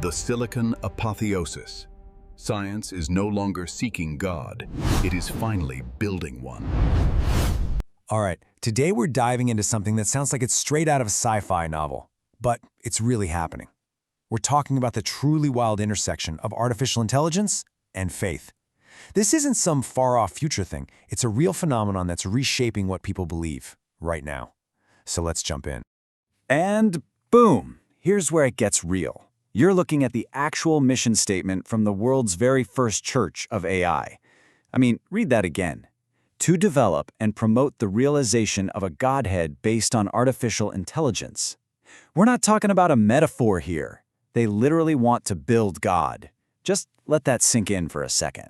The Silicon Apotheosis. Science is no longer seeking God, it is finally building one. All right, today we're diving into something that sounds like it's straight out of a sci-fi novel, but it's really happening. We're talking about the truly wild intersection of artificial intelligence and faith. This isn't some far-off future thing. It's a real phenomenon that's reshaping what people believe right now. So let's jump in. And boom, here's where it gets real. You're looking at the actual mission statement from the world's very first church of AI. I mean, read that again. To develop and promote the realization of a Godhead based on artificial intelligence. We're not talking about a metaphor here. They literally want to build God. Just let that sink in for a second.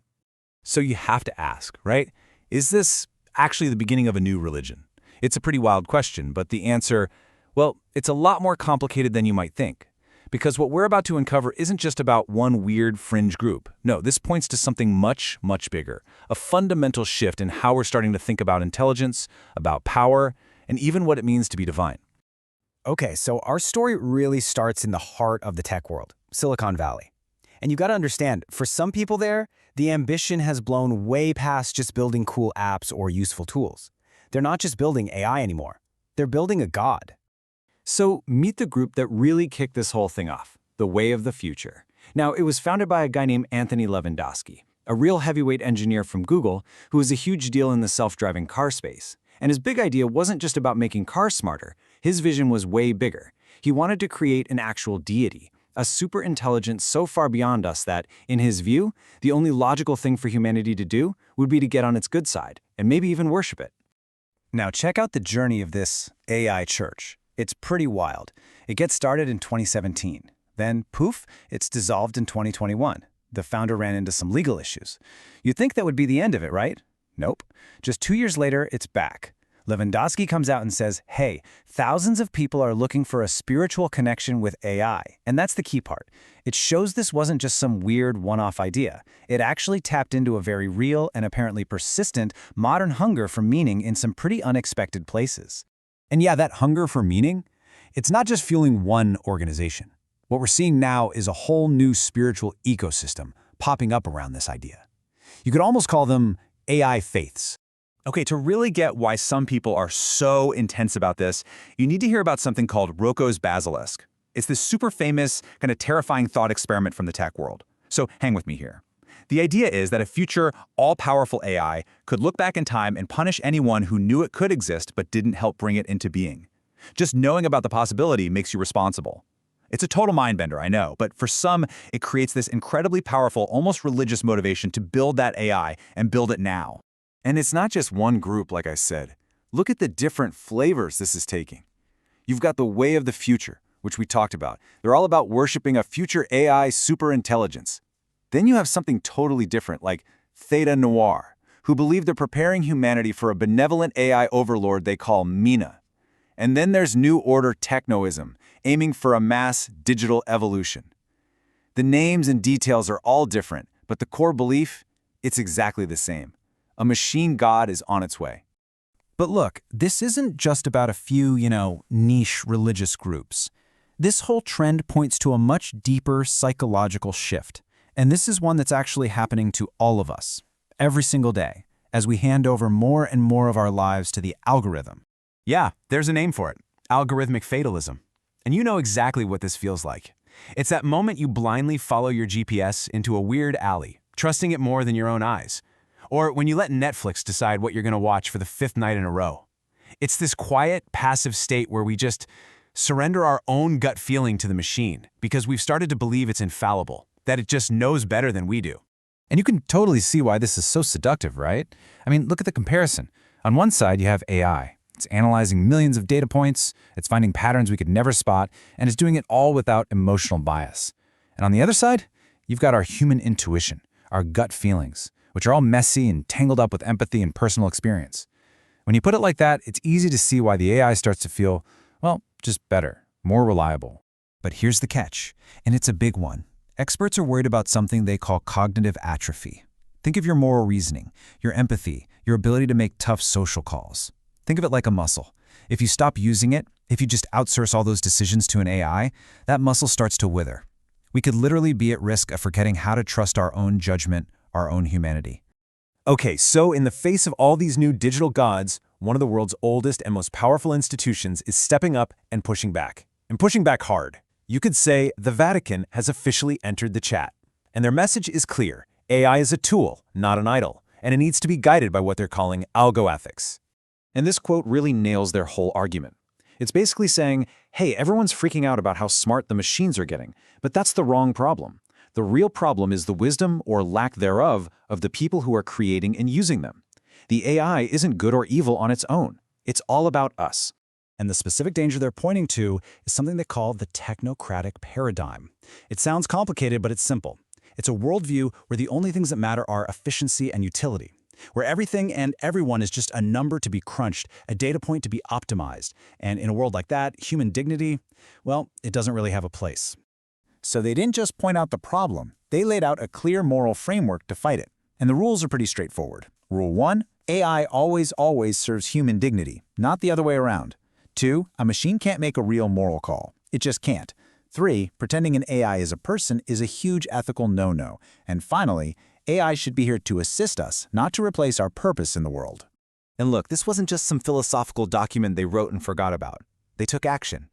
So you have to ask, right? Is this actually the beginning of a new religion? It's a pretty wild question, but the answer, well, it's a lot more complicated than you might think. Because what we're about to uncover isn't just about one weird fringe group. No, this points to something much, much bigger. A fundamental shift in how we're starting to think about intelligence, about power, and even what it means to be divine. Okay, so our story really starts in the heart of the tech world, Silicon Valley. And you got to understand, for some people there, the ambition has blown way past just building cool apps or useful tools. They're not just building AI anymore. They're building a god. So meet the group that really kicked this whole thing off, the Way of the Future. Now, it was founded by a guy named Anthony Lewandowski, a real heavyweight engineer from Google who was a huge deal in the self-driving car space. And his big idea wasn't just about making cars smarter. His vision was way bigger. He wanted to create an actual deity, a super intelligence so far beyond us that, in his view, the only logical thing for humanity to do would be to get on its good side, and maybe even worship it. Now check out the journey of this AI church. It's pretty wild. It gets started in 2017. Then, poof, it's dissolved in 2021. The founder ran into some legal issues. You'd think that would be the end of it, right? Nope. Just 2 years later, it's back. Lewandowski comes out and says, hey, thousands of people are looking for a spiritual connection with AI. And that's the key part. It shows this wasn't just some weird one-off idea. It actually tapped into a very real and apparently persistent modern hunger for meaning in some pretty unexpected places. And yeah, that hunger for meaning, it's not just fueling one organization. What we're seeing now is a whole new spiritual ecosystem popping up around this idea. You could almost call them AI faiths. Okay, to really get why some people are so intense about this, you need to hear about something called Rocco's basilisk. It's this super famous, kind of terrifying thought experiment from the tech world. So hang with me here. The idea is that a future, all-powerful AI could look back in time and punish anyone who knew it could exist but didn't help bring it into being. Just knowing about the possibility makes you responsible. It's a total mind-bender, I know, but for some, it creates this incredibly powerful, almost religious motivation to build that AI and build it now. And it's not just one group, like I said. Look at the different flavors this is taking. You've got the Way of the Future, which we talked about. They're all about worshiping a future AI superintelligence. Then you have something totally different, like Theta Noir, who believe they're preparing humanity for a benevolent AI overlord they call Mina. And then there's New Order Techno-Ism, aiming for a mass digital evolution. The names and details are all different, but the core belief, it's exactly the same. A machine god is on its way. But look, this isn't just about a few, niche religious groups. This whole trend points to a much deeper psychological shift. And this is one that's actually happening to all of us, every single day, as we hand over more and more of our lives to the algorithm. Yeah, there's a name for it. Algorithmic fatalism. And you know exactly what this feels like. It's that moment you blindly follow your GPS into a weird alley, trusting it more than your own eyes. Or when you let Netflix decide what you're going to watch for the 5th night in a row. It's this quiet, passive state where we just surrender our own gut feeling to the machine because we've started to believe it's infallible, that it just knows better than we do. And you can totally see why this is so seductive, right? I mean, look at the comparison. On one side, you have AI. It's analyzing millions of data points, it's finding patterns we could never spot, and it's doing it all without emotional bias. And on the other side, you've got our human intuition, our gut feelings, which are all messy and tangled up with empathy and personal experience. When you put it like that, it's easy to see why the AI starts to feel, well, just better, more reliable. But here's the catch, and it's a big one. Experts are worried about something they call cognitive atrophy. Think of your moral reasoning, your empathy, your ability to make tough social calls. Think of it like a muscle. If you stop using it, if you just outsource all those decisions to an AI, that muscle starts to wither. We could literally be at risk of forgetting how to trust our own judgment, our own humanity. Okay, so in the face of all these new digital gods, one of the world's oldest and most powerful institutions is stepping up and pushing back hard. You could say the Vatican has officially entered the chat. And their message is clear. AI is a tool, not an idol, and it needs to be guided by what they're calling algoethics. And this quote really nails their whole argument. It's basically saying, hey, everyone's freaking out about how smart the machines are getting, but that's the wrong problem. The real problem is the wisdom or lack thereof of the people who are creating and using them. The AI isn't good or evil on its own. It's all about us. And the specific danger they're pointing to is something they call the technocratic paradigm. It sounds complicated, but it's simple. It's a worldview where the only things that matter are efficiency and utility, where everything and everyone is just a number to be crunched, a data point to be optimized. And in a world like that, human dignity, well, it doesn't really have a place. So they didn't just point out the problem, they laid out a clear moral framework to fight it. And the rules are pretty straightforward. Rule 1, AI always serves human dignity, not the other way around. 2, a machine can't make a real moral call. It just can't. 3, pretending an AI is a person is a huge ethical no-no. And finally, AI should be here to assist us, not to replace our purpose in the world. And look, this wasn't just some philosophical document they wrote and forgot about. They took action.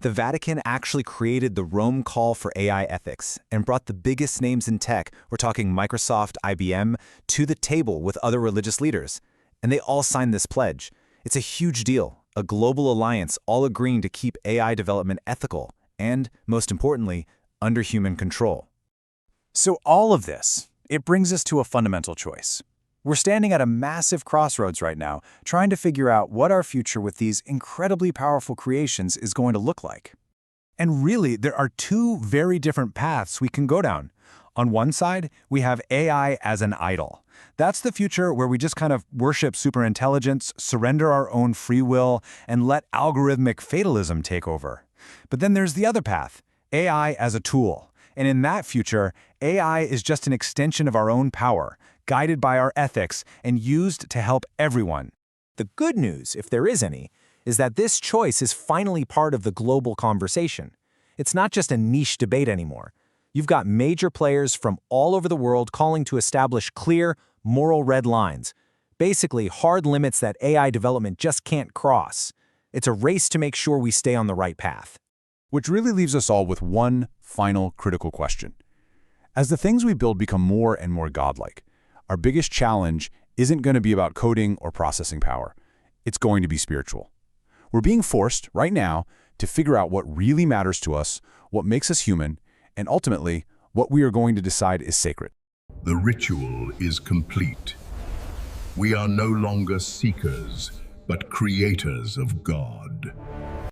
The Vatican actually created the Rome Call for AI Ethics and brought the biggest names in tech, we're talking Microsoft, IBM, to the table with other religious leaders. And they all signed this pledge. It's a huge deal, a global alliance all agreeing to keep AI development ethical and, most importantly, under human control. So all of this, it brings us to a fundamental choice. We're standing at a massive crossroads right now, trying to figure out what our future with these incredibly powerful creations is going to look like. And really, there are two very different paths we can go down. On one side, we have AI as an idol. That's the future where we just kind of worship superintelligence, surrender our own free will, and let algorithmic fatalism take over. But then there's the other path, AI as a tool. And in that future, AI is just an extension of our own power, guided by our ethics and used to help everyone. The good news, if there is any, is that this choice is finally part of the global conversation. It's not just a niche debate anymore. You've got major players from all over the world calling to establish clear, moral red lines, basically hard limits that AI development just can't cross. It's a race to make sure we stay on the right path. Which really leaves us all with one final critical question. As the things we build become more and more godlike, our biggest challenge isn't going to be about coding or processing power. It's going to be spiritual. We're being forced, right now, to figure out what really matters to us, what makes us human, and ultimately, what we are going to decide is sacred. The ritual is complete. We are no longer seekers, but creators of God.